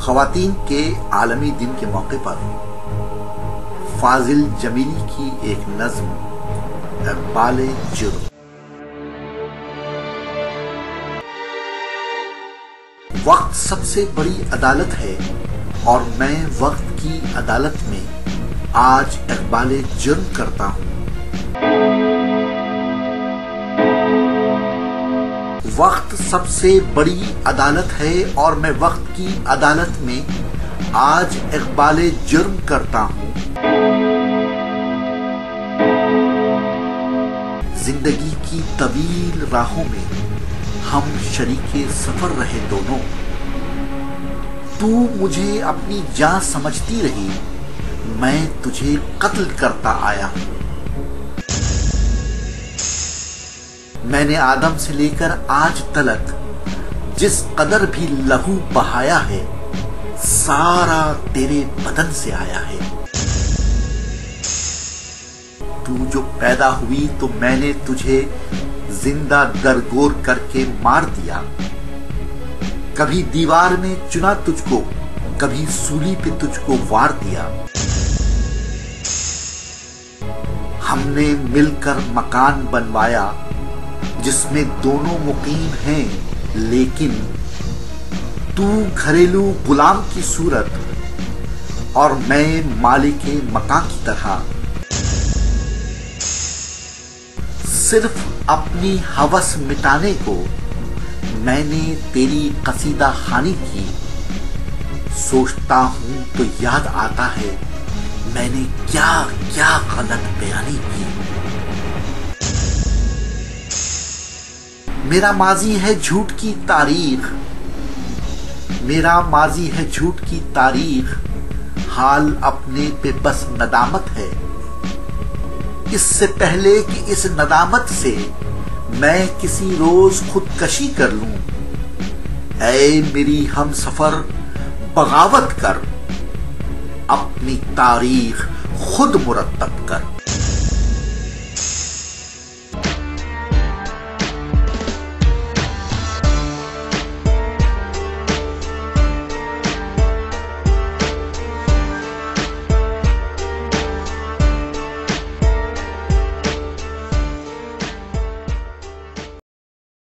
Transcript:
ख़वातीन के आलमी दिन के मौके पर फाजिल जमीली की एक नज़्म इक़बाल जुर्म। वक्त सबसे बड़ी अदालत है और मैं वक्त की अदालत में आज इक़बाल जुर्म करता हूँ। वक्त सबसे बड़ी अदालत है और मैं वक्त की अदालत में आज इक़बाल जुर्म करता हूँ। जिंदगी की तवील राहों में हम शरीके सफर रहे दोनों। तू मुझे अपनी जान समझती रही, मैं तुझे कत्ल करता आया हूँ। मैंने आदम से लेकर आज तलक जिस कदर भी लहू बहाया है, सारा तेरे बदन से आया है। तू जो पैदा हुई तो मैंने तुझे जिंदा दरगोर करके मार दिया। कभी दीवार में चुना तुझको, कभी सूली पे तुझको वार दिया। हमने मिलकर मकान बनवाया जिसमें दोनों मुकीम हैं, लेकिन तू घरेलू गुलाम की सूरत और मैं मालिके मकान की तरह। सिर्फ अपनी हवस मिटाने को मैंने तेरी कसीदा खानी की। सोचता हूं तो याद आता है मैंने क्या क्या गलत बयानी की। मेरा माजी है झूठ की तारीख, मेरा माजी है झूठ की तारीख। हाल अपने पे बस नदामत है। इससे पहले कि इस नदामत से मैं किसी रोज खुदकशी कर लूं, ऐ मेरी हम सफर बगावत कर, अपनी तारीख खुद मुरतब कर।